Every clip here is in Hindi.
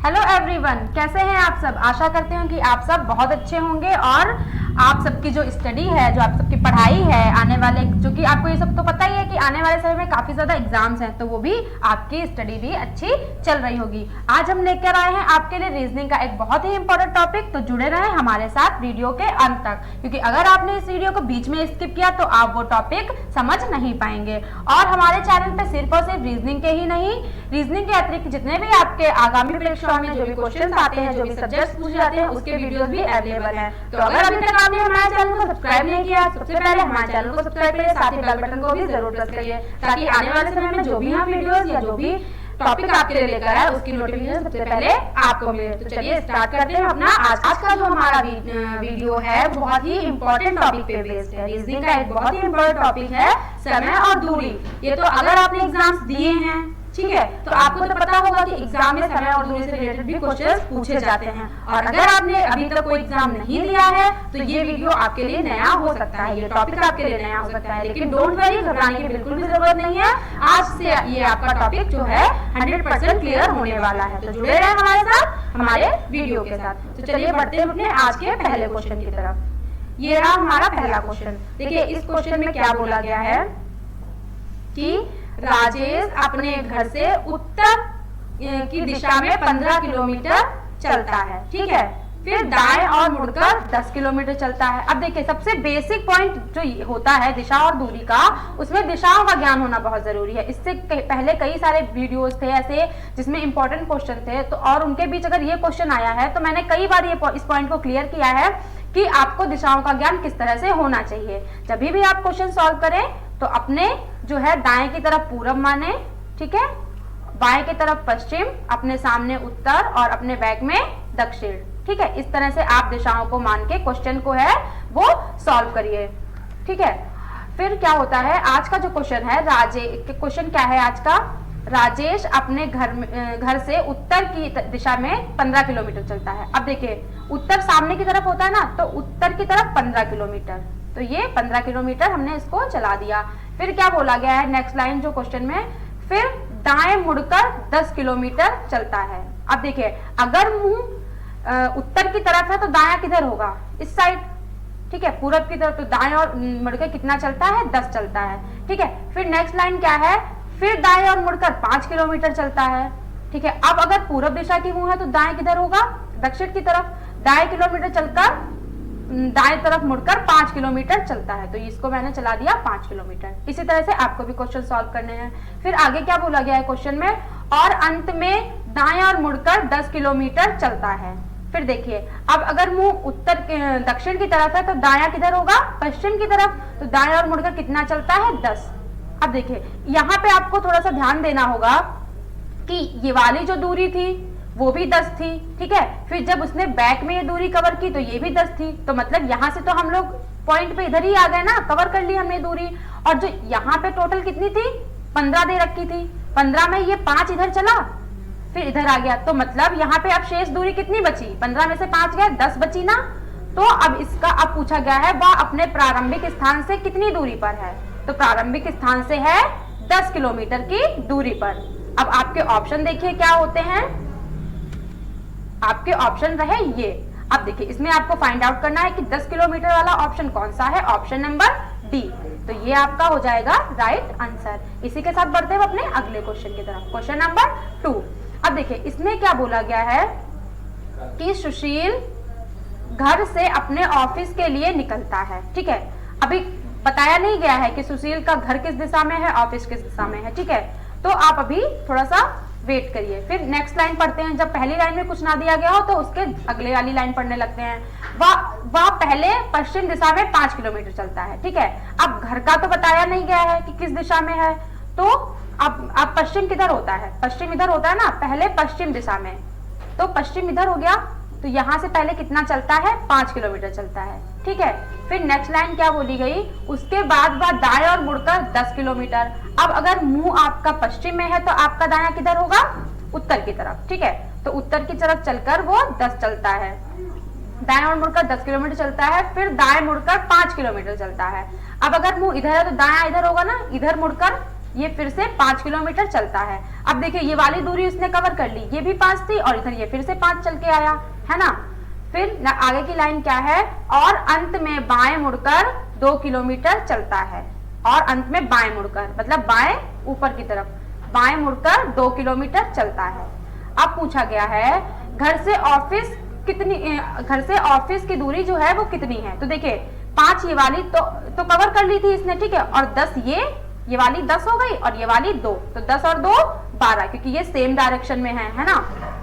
हेलो एवरीवन, कैसे हैं आप सब। आशा करते हैं कि आप सब बहुत अच्छे होंगे और आप सबकी जो स्टडी है, जो आप सबकी पढ़ाई है आने वाले, जो कि आपको ये सब तो पता ही है कि आने वाले समय में काफ़ी ज़्यादा एग्जाम्स हैं, तो वो भी आपकी स्टडी भी अच्छी चल रही होगी। आज हम लेकर आए हैं आपके लिए रीजनिंग का एक बहुत ही इंपॉर्टेंट टॉपिक, तो जुड़े रहें हमारे साथ वीडियो के अंत तक, क्योंकि अगर आपने इस वीडियो को बीच में स्किप किया तो आप वो टॉपिक समझ नहीं पाएंगे। और हमारे चैनल पर सिर्फ और सिर्फ रीजनिंग के ही नहीं, रीजनिंग के अतिरिक्त जितने भी आपके आगामी परीक्षाओं में जो भी क्वेश्चंस आते हैं, जो भी सब्जेक्ट्स पूछे जाते हैं, उसके वीडियोस भी अवेलेबल हैं। तो अगर अभी तक आपने हमारे चैनल को सब्सक्राइब नहीं किया, सबसे पहले हमारे चैनल को सब्सक्राइब करिए, साथ ही बेल बटन को भी जरूर प्रेस करिए, ताकि आने वाले समय में जो भी हम वीडियोस या जो भी टॉपिक आपके लिए लेकर आए उसकी नोटिफिकेशन सबसे पहले आपको मिले। तो चलिए स्टार्ट करते हैं अपना आज का जो हमारा वीडियो है, बहुत ही इंपॉर्टेंट टॉपिक पे बेस्ड है। रीजनिंग का एक बहुत ही इंपॉर्टेंट टॉपिक है समय और दूरी। ये तो अगर आपने एग्जाम्स दिए हैं, ठीक है, तो आपको तो पता होगा कि एग्जाम में समय और दूरी से रिलेटेड भी क्वेश्चंस पूछे जाते हैं। और अगर आपने अभी तक कोई एग्जाम नहीं दिया है तो ये वीडियो आपके लिए नया हो सकता है, ये टॉपिक आपके लिए नया हो सकता है, लेकिन डोंट वरी, घबराने की बिल्कुल भी जरूरत नहीं है। आज से ये आपका टॉपिक जो है 100% क्लियर होने वाला है। तो जुड़े रहे हमारे साथ, हमारे वीडियो के साथ। तो चलिए बढ़ते हैं अपने आज के पहले क्वेश्चन की तरफ। ये रहा हमारा पहला क्वेश्चन। देखिए इस क्वेश्चन में क्या बोला गया है कि राजेश अपने घर से उत्तर की दिशा में 15 किलोमीटर चलता है, ठीक है, फिर दाएं और मुड़कर 10 किलोमीटर चलता है। अब देखिए सबसे बेसिक पॉइंट जो होता है दिशा और दूरी का, उसमें दिशाओं का ज्ञान होना बहुत जरूरी है। इससे पहले कई सारे वीडियोस थे ऐसे जिसमें इंपॉर्टेंट क्वेश्चन थे, तो और उनके बीच अगर ये क्वेश्चन आया है तो मैंने कई बार इस पॉइंट को क्लियर किया है कि आपको दिशाओं का ज्ञान किस तरह से होना चाहिए। जब भी आप क्वेश्चन सॉल्व करें तो अपने जो है दाएं की तरफ पूरब माने, ठीक है, बाएं की तरफ पश्चिम, अपने सामने उत्तर और अपने बैक में दक्षिण, ठीक है। इस तरह से आप दिशाओं को मान के क्वेश्चन को है वो सॉल्व करिए, ठीक है। फिर क्या होता है, आज का जो क्वेश्चन है, क्वेश्चन क्या है आज का, राजेश अपने घर से उत्तर की दिशा में 15 किलोमीटर चलता है। अब देखिए उत्तर सामने की तरफ होता है ना, तो उत्तर की तरफ 15 किलोमीटर, तो ये 15 किलोमीटर हमने इसको चला दिया। फिर क्या बोला गया है नेक्स्ट लाइन जो क्वेश्चन में, फिर दाएं मुड़कर 10 किलोमीटर चलता है। अब देखिए अगर मुंह उत्तर की तरफ है तो दायां किधर होगा, इस साइड, ठीक है, पूरब की तरफ, तो दाएं और मुड़कर कितना चलता है, 10 चलता है, ठीक है। फिर नेक्स्ट लाइन क्या है, फिर दाएं और मुड़कर 5 किलोमीटर चलता है, ठीक है। अब अगर पूरब दिशा की मुंह है तो दाएं किधर होगा, दक्षिण की तरफ, दाएं किलोमीटर चलकर दाएं तरफ मुड़कर 5 किलोमीटर चलता है, तो इसको मैंने चला दिया 5 किलोमीटर। इसी तरह से आपको भी क्वेश्चन सॉल्व करने हैं। फिर आगे क्या बोला गया है क्वेश्चन में, और अंत में दाएं और मुड़कर 10 किलोमीटर चलता है। फिर देखिए अब अगर मुंह दक्षिण की तरफ है तो दायां किधर होगा, पश्चिम की तरफ, तो दाएं और मुड़कर कितना चलता है, 10। अब देखिए यहाँ पे आपको थोड़ा सा ध्यान देना होगा कि ये वाली जो दूरी थी वो भी 10 थी, ठीक है। फिर जब उसने बैक में ये दूरी कवर की तो ये भी 10 थी, तो मतलब यहाँ से तो हम लोग पॉइंट पे इधर ही आ गए ना, कवर कर ली हमने दूरी। और जो यहाँ पे टोटल कितनी थी, 15 दे रखी थी, 15 में ये 5 इधर चला, फिर इधर आ गया, तो मतलब यहाँ पे अब शेष दूरी कितनी बची, 15 में से 5 गए, 10 बची ना। तो अब इसका अब पूछा गया है वह अपने प्रारंभिक स्थान से कितनी दूरी पर है, तो प्रारंभिक स्थान से है 10 किलोमीटर की दूरी पर। अब आपके ऑप्शन देखिए क्या होते हैं, आपके ऑप्शन रहे ये। अब देखिए इसमें आपको फाइंड आउट करना है कि 10 किलोमीटर वाला ऑप्शन कौन सा है, ऑप्शन नंबर डी, तो ये आपका हो जाएगा राइट आंसर। इसी के साथ बढ़ते हैं अपने अगले क्वेश्चन की तरफ, क्वेश्चन नंबर 2। अब देखिए इसमें क्या बोला गया है कि सुशील घर से अपने ऑफिस के लिए निकलता है, ठीक है। अभी बताया नहीं गया है कि सुशील का घर किस दिशा में है, ऑफिस किस दिशा में है, ठीक है, तो आप अभी थोड़ा सा वेट करिए। फिर नेक्स्ट लाइन पढ़ते हैं, जब पहली लाइन में कुछ ना दिया गया हो तो उसके अगले वाली लाइन पढ़ने लगते हैं। वह पहले पश्चिम दिशा में 5 किलोमीटर चलता है, ठीक है। अब घर का तो बताया नहीं गया है कि किस दिशा में है, तो अब पश्चिम किधर होता है, पश्चिम इधर होता है ना, पहले पश्चिम दिशा में, तो पश्चिम इधर हो गया, तो यहाँ से पहले कितना चलता है, 5 किलोमीटर चलता है, ठीक है। फिर नेक्स्ट लाइन क्या बोली गई, उसके बाद वह दाएं और मुड़कर 10 किलोमीटर। अब अगर मुंह आपका पश्चिम में है तो आपका दायां किधर होगा, उत्तर की तरफ, ठीक है, तो उत्तर की तरफ चलकर वो 10 चलता है, दाएं और मुड़कर 10 किलोमीटर चलता है, फिर दाएं मुड़कर 5 किलोमीटर चलता है। अब अगर मुंह इधर है तो दायां इधर होगा ना, इधर मुड़कर ये फिर से 5 किलोमीटर चलता है। अब देखिए ये वाली दूरी उसने कवर कर ली, ये भी 5 थी और इधर ये फिर से 5 चल के आया, है ना। फिर आगे की लाइन क्या है, और अंत में बाएं मुड़कर 2 किलोमीटर चलता है, और अंत में बाएं मुड़कर मतलब बाएं ऊपर की तरफ, बाएं मुड़कर 2 किलोमीटर चलता है। अब पूछा गया है घर से ऑफिस की दूरी जो है वो कितनी है। तो देखिए 5 ये वाली तो कवर कर ली थी इसने, ठीक है, और 10 ये वाली 10 हो गई और ये वाली 2, तो 10 और 2 12, क्योंकि ये सेम डायरेक्शन में है ना।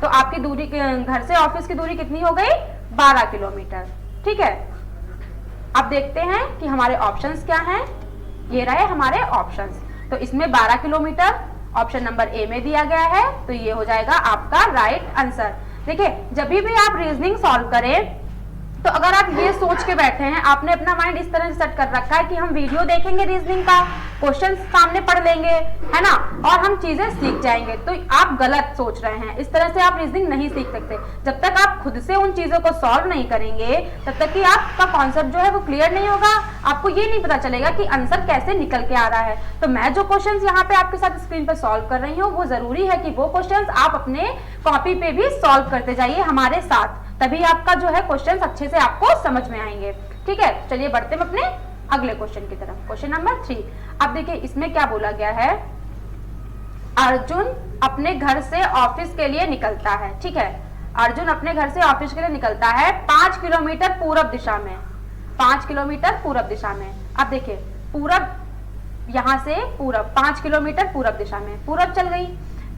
तो आपकी दूरी घर से ऑफिस की दूरी कितनी हो गई, 12 किलोमीटर, ठीक है। अब देखते हैं कि हमारे ऑप्शंस क्या हैं। ये रहे हमारे ऑप्शंस, तो इसमें 12 किलोमीटर ऑप्शन नंबर ए में दिया गया है, तो ये हो जाएगा आपका राइट आंसर। देखिए जब भी आप रीजनिंग सॉल्व करें तो अगर आप ये सोच के बैठे हैं, आपने अपना माइंड इस तरह से सेट कर रखा है कि हम वीडियो देखेंगे रीजनिंग का, क्वेश्चन सामने पढ़ लेंगे, है ना, और हम चीजें सीख जाएंगे, तो आप गलत सोच रहे हैं। इस तरह से आप रीजनिंग नहीं सीख सकते। जब तक आप खुद से उन चीजों को सॉल्व नहीं करेंगे तब तक कि आपका कॉन्सेप्ट जो है वो क्लियर नहीं होगा, आपको ये नहीं पता चलेगा कि आंसर कैसे निकल के आ रहा है। तो मैं जो क्वेश्चन यहाँ पे आपके साथ स्क्रीन पर सॉल्व कर रही हूँ, वो जरूरी है कि वो क्वेश्चन आप अपने कॉपी पे भी सॉल्व करते जाइए हमारे साथ, तभी आपका जो है क्वेश्चन अच्छे से आपको समझ में आएंगे, ठीक है। चलिए बढ़ते हैं अपने अगले क्वेश्चन की तरफ, क्वेश्चन नंबर 3। अब देखिए इसमें क्या बोला गया है, अर्जुन अपने घर से ऑफिस के लिए निकलता है, ठीक है। अर्जुन अपने घर से ऑफिस के लिए निकलता है 5 किलोमीटर पूरब दिशा में, 5 किलोमीटर पूरब दिशा में। अब देखिए पूरब, यहां से पूरब 5 किलोमीटर पूरब दिशा में, पूरब चल गई,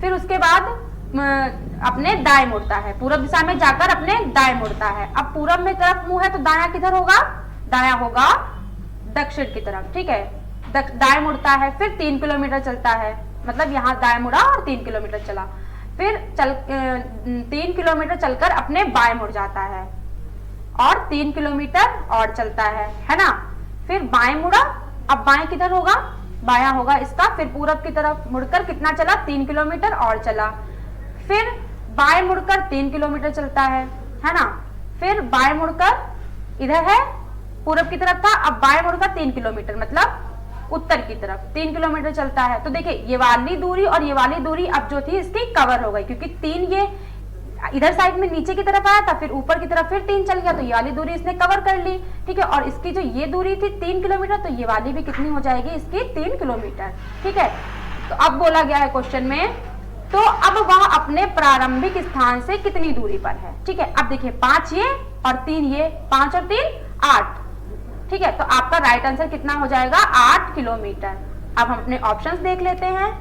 फिर उसके बाद अपने दाएं मुड़ता है, पूरब दिशा में जाकर अपने दाएं मुड़ता है। अब पूरब में तरफ मुंह है तो दायां किधर होगा, दायां होगा दक्षिण की तरफ, ठीक है। दाएं मुड़ता है, फिर 3 किलोमीटर चलता है, मतलब यहाँ दाएं मुड़ा और 3 किलोमीटर चला, फिर 3 किलोमीटर चलकर अपने बाएं मुड़ जाता है और 3 किलोमीटर और चलता है ना। फिर बाएं मुड़ा, अब बाएं किधर होगा, बायां होगा इसका, फिर पूरब की तरफ मुड़कर कितना चला, 3 किलोमीटर और चला, फिर बाएं मुड़कर 3 किलोमीटर चलता है ना। फिर बाएं मुड़कर इधर है पूरब की तरफ था, अब बाएं मुड़कर 3 किलोमीटर मतलब उत्तर की तरफ 3 किलोमीटर चलता है। तो देखिए ये वाली दूरी और ये वाली दूरी अब जो थी इसकी कवर हो गई, क्योंकि 3 ये इधर साइड में नीचे की तरफ आया था, फिर ऊपर की तरफ फिर 3 चल गया, तो ये वाली दूरी इसने कवर कर ली, ठीक है। और इसकी जो ये दूरी थी 3 किलोमीटर, तो ये वाली भी कितनी हो जाएगी इसकी, 3 किलोमीटर, ठीक है। तो अब बोला गया है क्वेश्चन में, तो अब वह अपने प्रारंभिक स्थान से कितनी दूरी पर है, ठीक है। अब देखिए 5 ये और 3 ये, 5 और 3 8, ठीक है। तो आपका राइट आंसर कितना हो जाएगा, 8 किलोमीटर। अब हम अपने ऑप्शंस देख लेते हैं।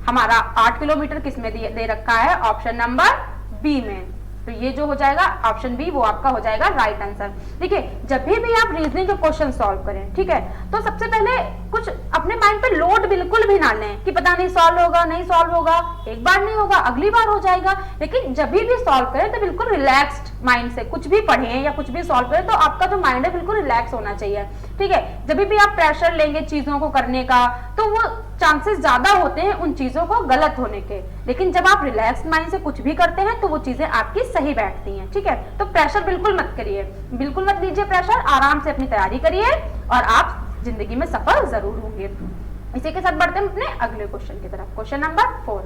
हमारा 8 किलोमीटर किस में दे रखा है, ऑप्शन नंबर बी में, तो ये जो हो जाएगा ऑप्शन बी, वो आपका हो जाएगा राइट आंसर। देखिए जब भी आप रीजनिंग के क्वेश्चन सॉल्व करें, ठीक है, तो सबसे पहले कुछ अपने माइंड पे लोड बिल्कुल भी ना लें कि पता नहीं सॉल्व होगा नहीं सॉल्व होगा, एक बार नहीं होगा अगली बार हो जाएगा। लेकिन जब भी सॉल्व करें तो बिल्कुल रिलैक्स्ड माइंड से कुछ भी पढ़ें या कुछ भी सॉल्व करें, तो आपका जो माइंड है बिल्कुल रिलैक्स होना चाहिए, ठीक है। जब भी आप प्रेशर लेंगे चीजों को करने का, तो वो चांसेस ज्यादा होते हैं उन चीजों को गलत होने के। लेकिन जब आप रिलैक्स माइंड से कुछ भी करते हैं तो वो चीजें आपकी सही बैठती हैं, ठीक है। तो प्रेशर बिल्कुल मत करिए, बिल्कुल मत लीजिए प्रेशर, आराम से अपनी तैयारी करिए और आप जिंदगी में सफल जरूर होंगे। इसी के साथ बढ़ते हैं अपने अगले क्वेश्चन की तरफ, क्वेश्चन नंबर 4।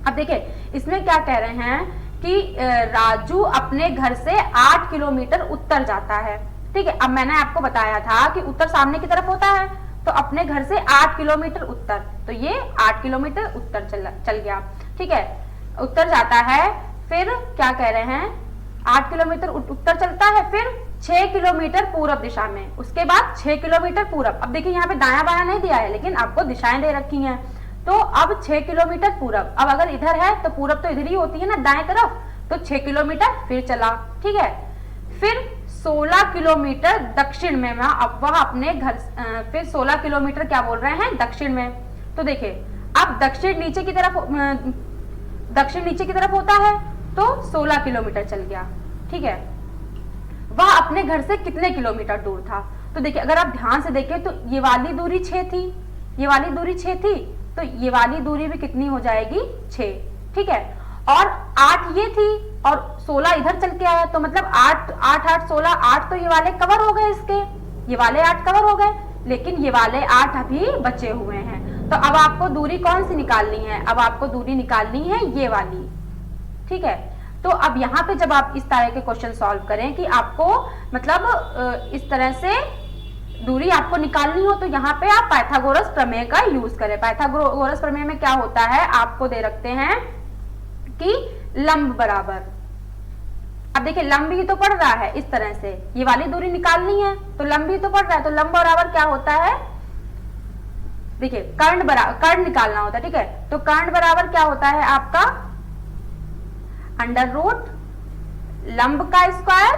अब देखिए इसमें क्या कह रहे हैं कि राजू अपने घर से 8 किलोमीटर उत्तर जाता है, ठीक है। अब मैंने आपको बताया था कि उत्तर सामने की तरफ होता है, तो अपने घर से 8 किलोमीटर उत्तर, तो ये 8 किलोमीटर उत्तर चल गया, ठीक है, उत्तर जाता है। फिर क्या कह रहे हैं, 8 किलोमीटर उत्तर चलता है, फिर 6 किलोमीटर पूरब दिशा में, उसके बाद 6 किलोमीटर पूरब। अब देखिए यहाँ पे दायां बायां नहीं दिया है, लेकिन आपको दिशाएं दे रखी हैं, तो अब 6 किलोमीटर पूरब। अब अगर इधर है तो पूरब तो इधर ही होती है ना, दाएं तरफ, तो 6 किलोमीटर फिर चला, ठीक है। फिर 16 किलोमीटर दक्षिण में, अब वह अपने घर, फिर 16 किलोमीटर क्या बोल रहे हैं, दक्षिण में। तो देखिए अब दक्षिण नीचे की तरफ होता है, तो 16 किलोमीटर चल गया, ठीक है। वह अपने घर से कितने किलोमीटर दूर था, तो देखिए अगर आप ध्यान से देखें तो ये वाली दूरी 6 थी, ये वाली दूरी 6 थी, तो ये वाली दूरी भी कितनी हो जाएगी, 6, ठीक है। और 8 ये थी और 16 इधर चल के आया, तो मतलब 8 8 8 16, 8 तो ये वाले कवर हो गए, इसके ये वाले 8 कवर हो गए, लेकिन ये वाले 8 अभी बचे हुए हैं। तो अब आपको दूरी कौन सी निकालनी है, अब आपको दूरी निकालनी है ये वाली, ठीक है। तो अब यहाँ पे जब आप इस तरह के क्वेश्चन सॉल्व करें कि आपको मतलब इस तरह से दूरी आपको निकालनी हो, तो यहाँ पे आप पाइथागोरस प्रमेय का यूज करें। पाइथागोरस प्रमेय में क्या होता है, आपको दे रखते हैं कि लंब बराबर, अब देखिए लंब ही तो पड़ रहा है इस तरह से, ये वाली दूरी निकालनी है तो लंब ही तो पड़ रहा है, तो लंब बराबर क्या होता है, देखिए कर्ण निकालना होता है, ठीक है। तो कर्ण बराबर क्या होता है आपका अंडर रूट लंब का स्क्वायर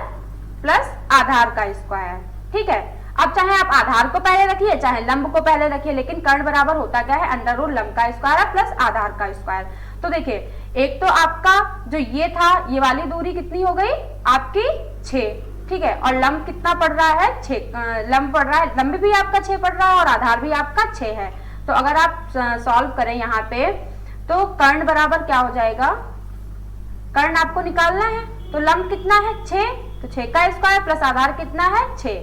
प्लस आधार का स्क्वायर, ठीक है। अब चाहे आप आधार को पहले रखिए चाहे लंब को पहले रखिए, लेकिन कर्ण बराबर होता क्या है, अंडर रूट लंब का स्क्वायर प्लस आधार का स्क्वायर। तो देखिए एक तो आपका जो ये था, ये वाली दूरी कितनी हो गई आपकी 6, ठीक है, और लंब कितना पड़ रहा है 6, लंब पड़ रहा है, लंब भी आपका 6 पड़ रहा है और आधार भी आपका 6 है। तो अगर आप सॉल्व करें यहाँ पे तो कर्ण बराबर क्या हो जाएगा, कर्ण आपको निकालना है तो लंब कितना है 6, तो 6 का स्क्वायर प्लस आधार कितना है 6,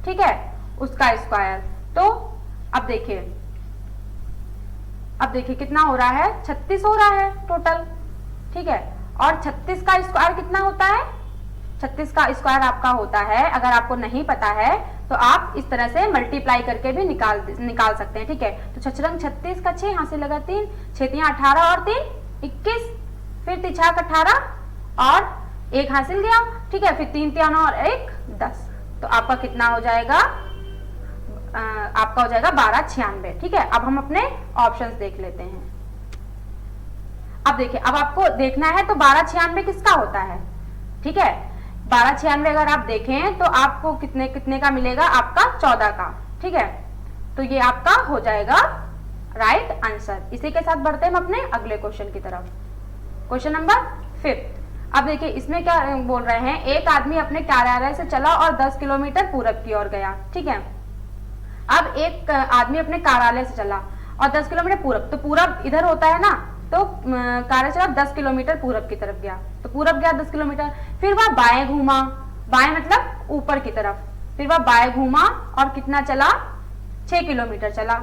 ठीक है, उसका स्क्वायर। तो अब देखिए कितना हो रहा है 36 हो रहा है टोटल, ठीक है। और 36 का स्क्वायर कितना होता है, 36 का स्क्वायर आपका होता है, अगर आपको नहीं पता है तो आप इस तरह से मल्टीप्लाई करके भी निकाल सकते हैं, ठीक है। तो 6 36 का 6 यहाँ से लगा 3, 6 3 18 और 3 21, फिर 3 6 18 और 1 हासिल गया, ठीक है, फिर 3 3 और 1 10, तो आपका कितना हो जाएगा, आपका हो जाएगा 1296, ठीक है। अब हम अपने ऑप्शंस देख लेते हैं। अब देखिए अब आपको देखना है तो 1296 किसका होता है, ठीक है। 1296 अगर आप देखें तो आपको कितने कितने का मिलेगा, आपका 14 का, ठीक है। तो ये आपका हो जाएगा राइट आंसर। इसी के साथ बढ़ते हैं हम अपने अगले क्वेश्चन की तरफ, क्वेश्चन नंबर 5। अब देखिए इसमें क्या बोल रहे हैं, एक आदमी अपने कार्यालय से चला और 10 किलोमीटर पूरब की ओर गया, ठीक है। अब एक आदमी अपने कार्यालय से चला और 10 किलोमीटर पूरब, तो पूरब इधर होता है ना, तो कार्यालय चला 10 किलोमीटर पूरब की तरफ गया, तो पूरब गया 10 किलोमीटर, फिर वह बाएं घूमा, बाएं मतलब ऊपर की तरफ, फिर वह बाएं घूमा और कितना चला 6 किलोमीटर चला,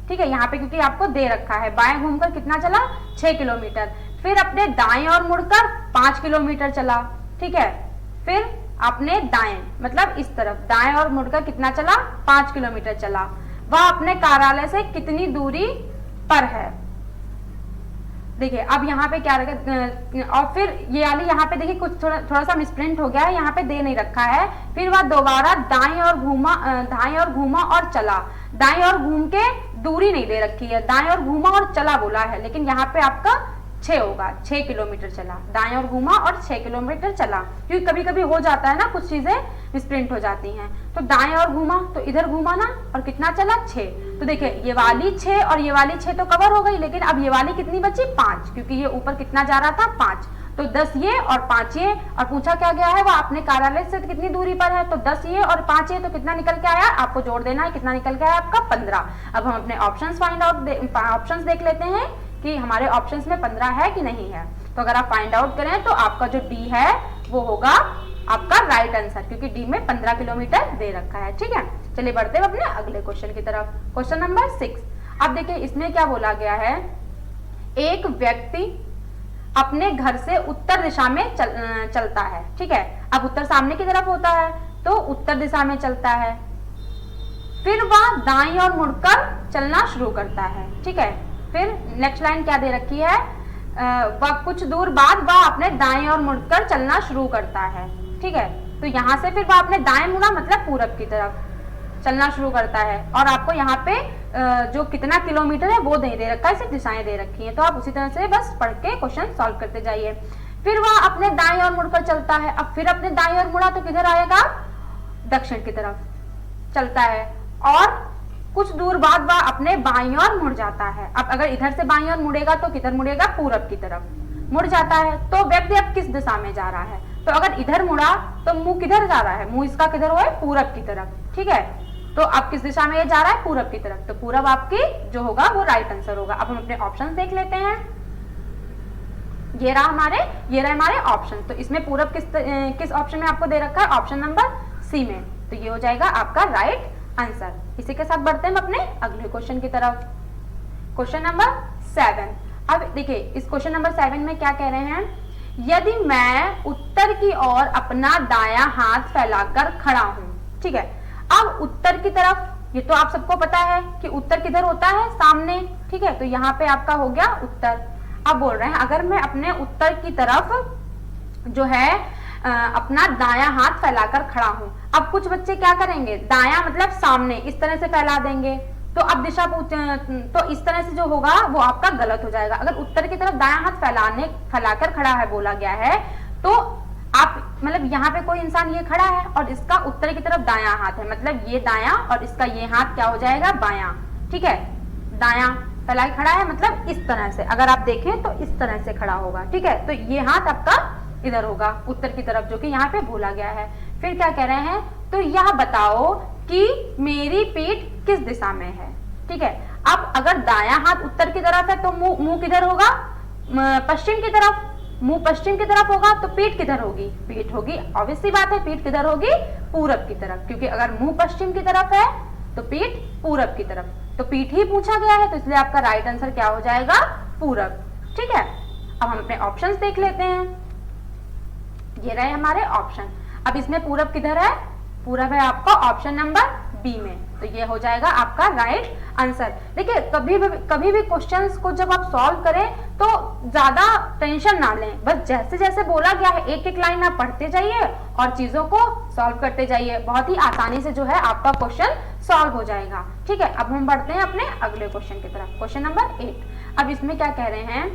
ठीक है। यहाँ पे क्योंकि आपको दे रखा है बाएं घूमकर कितना चला 6 किलोमीटर, फिर अपने दाएं और मुड़कर 5 किलोमीटर चला, ठीक है। फिर अपने दाएं मतलब इस तरफ दाएं और मुड़कर कितना चला 5 किलोमीटर चला, वह अपने कार्यालय से कितनी दूरी पर है। देखिए अब यहाँ पे क्या रखा, और फिर ये वाली यहाँ पे देखिए कुछ थोड़ा सा मिसप्रिंट हो गया है, यहाँ पे दे नहीं रखा है। फिर वह दोबारा दाएं और घूमा और चला, दाएं और घूम के दूरी नहीं दे रखी है, दाएं और घूमा और चला बोला है, लेकिन यहाँ पे आपका 6 होगा, 6 किलोमीटर चला, दाएं और घूमा और 6 किलोमीटर चला, क्योंकि कभी कभी हो जाता है ना कुछ चीजें मिसप्रिंट हो जाती हैं। तो दाएं और घूमा तो इधर घूमा ना और कितना चला 6, तो देखिए ये वाली 6 और ये वाली 6 तो कवर हो गई, लेकिन अब ये वाली कितनी बची 5, क्योंकि ये ऊपर कितना जा रहा था 5, तो 10 ये और 5 ये, और पूछा क्या गया है वह अपने कार्यालय से कितनी दूरी पर है, तो 10 ये और 5 ये, तो कितना निकल के आया, आपको जोड़ देना है, कितना निकल के आया आपका 15। अब हम अपने ऑप्शंस देख लेते हैं कि हमारे ऑप्शंस में 15 है कि नहीं है। तो अगर आप फाइंड आउट करें तो आपका जो डी है वो होगा आपका राइट आंसर, क्योंकि डी में 15 किलोमीटर दे रखा है, ठीक है। चलिए बढ़ते हैं अपने अगले क्वेश्चन की तरफ, क्वेश्चन नंबर 6। अब देखिए इसमें क्या बोला गया है, एक व्यक्ति अपने घर से उत्तर दिशा में चलता है, ठीक है। अब उत्तर सामने की तरफ होता है तो उत्तर दिशा में चलता है, फिर वह दाईं ओर मुड़कर चलना शुरू करता है, ठीक है। फिर नेक्स्ट लाइन क्या दे रखी है, वह कुछ दूर बाद वह अपने दाएं ओर मुड़कर चलना शुरू करता है, ठीक है। तो यहाँ से फिर वह अपने दाएं मुड़ा मतलब पूरब की तरफ चलना शुरू करता है, और आपको यहाँ पे जो कितना किलोमीटर है वो नहीं दे रखा है, सिर्फ दिशाएं दे रखी हैं, तो आप उसी तरह से बस पढ़ के क्वेश्चन सॉल्व करते जाइए। फिर वह अपने दाएं ओर मुड़कर चलता है, अब फिर अपने दाएं ओर मुड़ा तो किधर आएगा, दक्षिण की तरफ चलता है, और कुछ दूर बाद वह अपने बाईं ओर मुड़ जाता है। अब अगर इधर से बाईं ओर मुड़ेगा तो किधर मुड़ेगा, पूरब की तरफ मुड़ जाता है। तो व्यक्ति अब किस दिशा में जा रहा है, तो अगर इधर मुड़ा तो मुंह किधर जा रहा है, मुंह इसका किधर हुआ है, पूरब की तरफ, ठीक है। तो अब किस दिशा में ये जा रहा है, पूरब की तरफ, तो पूरब आपकी जो होगा वो राइट आंसर होगा। अब हम अपने ऑप्शन देख लेते हैं, ये रहा हमारे ऑप्शन। तो इसमें पूरब किस ऑप्शन में आपको दे रखा है, ऑप्शन नंबर सी में, तो ये हो जाएगा आपका राइट आंसर। इसी के साथ बढ़ते हैं हम अपने अगले क्वेश्चन की तरफ, क्वेश्चन नंबर 7। अब देखिए इस क्वेश्चन नंबर 7 में क्या कह रहे हैं, यदि मैं उत्तर की ओर अपना दायां हाथ फैलाकर खड़ा हूं, ठीक है। अब उत्तर की तरफ, ये तो आप सबको पता है कि उत्तर किधर होता है, सामने, ठीक है। तो यहाँ पे आपका हो गया उत्तर। अब बोल रहे हैं अगर मैं अपने उत्तर की तरफ जो है अपना दायां हाथ फैलाकर खड़ा हूं। अब कुछ बच्चे क्या करेंगे, दायां मतलब सामने इस तरह से फैला देंगे, तो अब दिशा तो इस तरह से जो होगा वो आपका गलत हो जाएगा। अगर उत्तर की तरफ दायां हाथ फैलाकर खड़ा है बोला गया है, तो आप मतलब यहाँ पे कोई इंसान ये खड़ा है और इसका उत्तर की तरफ दायां हाथ है, मतलब ये दायां और इसका ये हाथ क्या हो जाएगा, बायां, ठीक है। दायां फैला के खड़ा है मतलब इस तरह से, अगर आप देखें तो इस तरह से खड़ा होगा, ठीक है। तो ये हाथ आपका इधर होगा उत्तर की तरफ, जो कि यहाँ पे बोला गया है। फिर क्या कह रहे हैं, तो यह बताओ कि मेरी पीठ किस दिशा में है, ठीक है। अब अगर दायां हाथ उत्तर की तरफ है तो मुंह किधर होगा, पश्चिम की तरफ। मुंह पश्चिम की तरफ होगा तो पीठ किधर होगी, पीठ होगी, ऑब्वियस सी बात है, पीठ किधर होगी, पूरब की तरफ, क्योंकि अगर मुंह पश्चिम की तरफ है तो पीठ पूरब की तरफ। तो पीठ ही पूछा गया है, तो इसलिए आपका राइट आंसर क्या हो जाएगा, पूरब, ठीक है। अब हम अपने ऑप्शंस देख लेते हैं। ये रहे हमारे ऑप्शन। अब इसमें पूरब किधर है, पूरब है आपका ऑप्शन नंबर बी में, तो ये हो जाएगा आपका राइट आंसर। देखिए कभी भी क्वेश्चंस को जब आप सॉल्व करें तो ज्यादा टेंशन ना लें, बस जैसे जैसे बोला गया है एक एक लाइन आप पढ़ते जाइए और चीजों को सॉल्व करते जाइए, बहुत ही आसानी से जो है आपका क्वेश्चन सॉल्व हो जाएगा, ठीक है। अब हम बढ़ते हैं अपने अगले क्वेश्चन की तरफ, क्वेश्चन नंबर 8। अब इसमें क्या कह रहे हैं,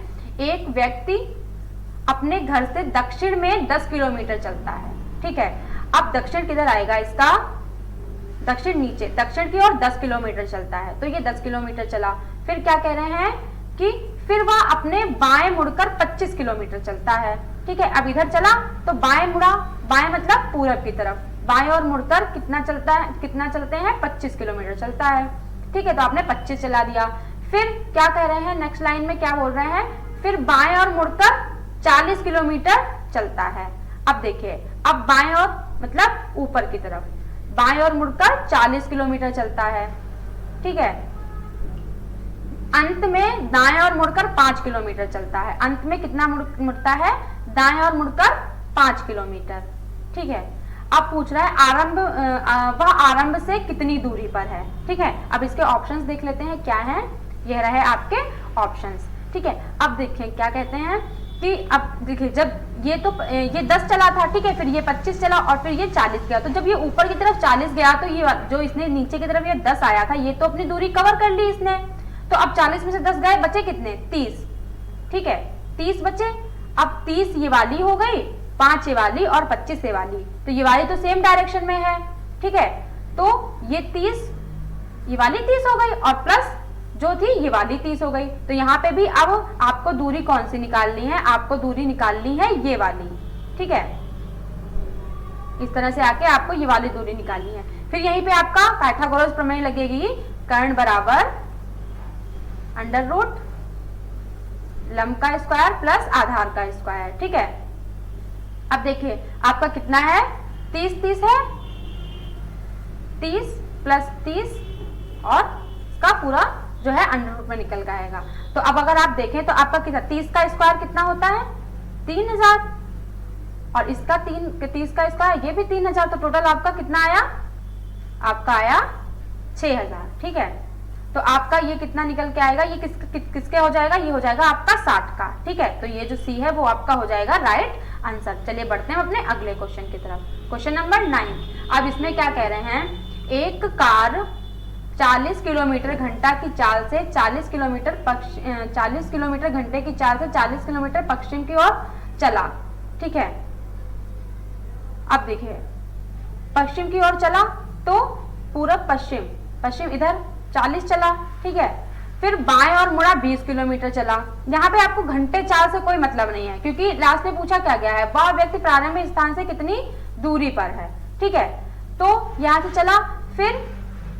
एक व्यक्ति अपने घर से दक्षिण में 10 किलोमीटर चलता है, ठीक है। अब दक्षिण किधर आएगा इसका, दक्षिण नीचे, दक्षिण की ओर 10 किलोमीटर चलता है, तो ये 10 किलोमीटर चला। फिर क्या कह रहे हैं कि फिर वह अपने बाएं मुड़कर 25 किलोमीटर चलता है, ठीक है। अब इधर चला तो बाएं मुड़ा, बाएं मतलब पूरब की तरफ, बाएं और मुड़कर कितना चलते हैं 25 किलोमीटर चलता है, ठीक है। तो आपने 25 चला दिया। फिर क्या कह रहे हैं, नेक्स्ट लाइन में क्या बोल रहे हैं, फिर बाएं और मुड़कर 40 किलोमीटर चलता है। अब देखिए, अब बाएं और मतलब ऊपर की तरफ, बाएं और मुड़कर 40 किलोमीटर चलता है, ठीक है। अंत में दाएं और मुड़कर 5 किलोमीटर चलता है। अंत में कितना मुड़ता है, दाएं और मुड़कर 5 किलोमीटर, ठीक है। अब पूछ रहा है वह आरंभ से कितनी दूरी पर है, ठीक है। अब इसके ऑप्शंस देख लेते हैं क्या हैं, यह रहे आपके ऑप्शंस, ठीक है। अब देखिए क्या कहते हैं कि अब देखिए जब ये 10 चला था, ठीक है, फिर ये 25 चला और फिर ये 40 गया, तो जब ये ऊपर की तरफ 40 गया तो ये जो इसने नीचे की तरफ ये 10 आया था, ये तो अपनी दूरी कवर कर ली इसने। तो अब 40 में से 10 गए, बचे कितने, 30, ठीक है, 30 बचे। अब 30 ये वाली हो गई, 5 ये वाली और 25 ये वाली, तो ये वाली तो सेम डायरेक्शन में है, ठीक है। तो ये 30 ये वाली 30 हो गई और प्लस जो थी ये वाली 30 हो गई। तो यहाँ पे भी अब आपको दूरी कौन सी निकालनी है, आपको दूरी निकालनी है ये वाली, ठीक है। इस तरह से आके आपको ये वाली दूरी निकालनी है। फिर यहीं पे आपका पाइथागोरस प्रमेय लगेगी, कर्ण बराबर अंडर रूट लंब का स्क्वायर प्लस आधार का स्क्वायर, ठीक है। अब देखिए आपका कितना है, 30 है, 30 प्लस 30 और इसका पूरा जो है अंडर रूट में निकल जाएगा। तो अब अगर आप देखें तो आपका कितना, 30 का स्क्वायर कितना होता है 3000 और इसका 30 का स्क्वायर ये भी 3000, तो टोटल आपका कितना आया, आपका आया 6000, ठीक है। तो आपका ये कितना निकल के आएगा, ये किसके हो जाएगा, ये हो जाएगा आपका 60 का, ठीक है। तो ये जो सी है वो आपका हो जाएगा राइट आंसर। चलिए बढ़ते हैं अपने अगले क्वेश्चन की तरफ, क्वेश्चन नंबर 9। अब इसमें क्या कह रहे हैं, एक कार 40 किलोमीटर घंटा की चाल से 40 किलोमीटर घंटे की चाल से 40 किलोमीटर पश्चिम की ओर चला, ठीक है। अब देखिए पश्चिम की ओर चला तो पूरब पश्चिम इधर 40 चला, ठीक है। फिर बाएं और मुड़ा 20 किलोमीटर चला। यहाँ पे आपको घंटे चाल से कोई मतलब नहीं है, क्योंकि लास्ट में पूछा क्या गया है, वह व्यक्ति प्रारंभिक स्थान से कितनी दूरी पर है, ठीक है। तो यहाँ से चला, फिर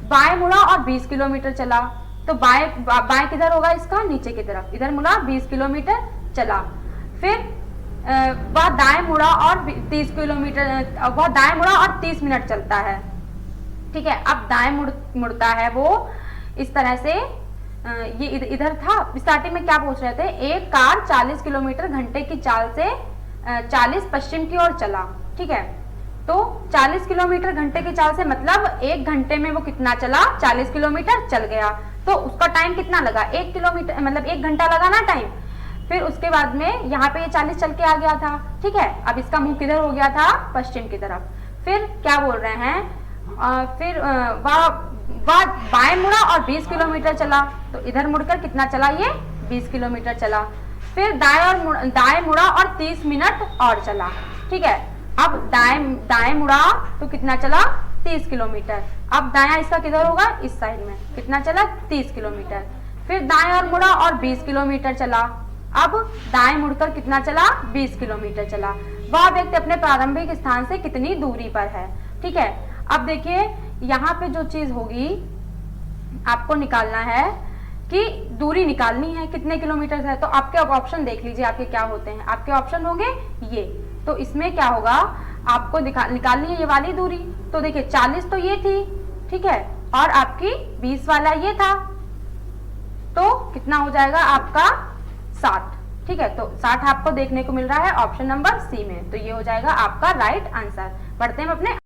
बाएं मुड़ा और 20 किलोमीटर चला, तो बाएं किधर होगा इसका, नीचे की तरफ, इधर मुड़ा 20 किलोमीटर चला। फिर वह दाएं मुड़ा और 30 किलोमीटर, वह दाएं मुड़ा और 30 मिनट चलता है, ठीक है। अब दाएं मुड़ता है वो इस तरह से ये इधर था, स्टार्टिंग में क्या पूछ रहे थे, एक कार 40 किलोमीटर घंटे की चाल से 40 पश्चिम की ओर चला, ठीक है। तो 40 किलोमीटर घंटे की चाल से मतलब एक घंटे में वो कितना चला, 40 किलोमीटर चल गया। तो उसका टाइम कितना लगा, 1 किलोमीटर मतलब 1 घंटा लगा ना टाइम। फिर उसके बाद में यहाँ पे ये 40 चल के आ गया था, ठीक है। अब इसका मुंह किधर हो गया था, पश्चिम की तरफ। फिर क्या बोल रहे हैं, फिर वह बाएं मुड़ा और 20 किलोमीटर चला। तो इधर मुड़कर कितना चला, ये 20 किलोमीटर चला। फिर दाएं मुड़ा और 30 मिनट और चला, ठीक है। अब दाएं मुड़ा तो कितना चला, 30 किलोमीटर। अब दायां इसका किधर होगा, इस साइड में, कितना चला, 30 किलोमीटर। फिर दाएं और मुड़ा और 20 किलोमीटर चला। अब दाएं मुड़कर कितना चला, 20 किलोमीटर चला। वह व्यक्ति अपने प्रारंभिक स्थान से कितनी दूरी पर है, ठीक है। अब देखिए यहाँ पे जो चीज होगी आपको निकालना है कि दूरी निकालनी है, कितने किलोमीटर है। तो आपके ऑप्शन देख लीजिए, आपके क्या होते हैं। आपके ऑप्शन होंगे ये, तो इसमें क्या होगा, आपको निकालनी है ये वाली दूरी। तो देखिए 40 तो ये थी, ठीक है, और आपकी 20 वाला ये था, तो कितना हो जाएगा आपका 60, ठीक है। तो 60 आपको देखने को मिल रहा है ऑप्शन नंबर सी में। तो ये हो जाएगा आपका राइट आंसर। बढ़ते हैं अपने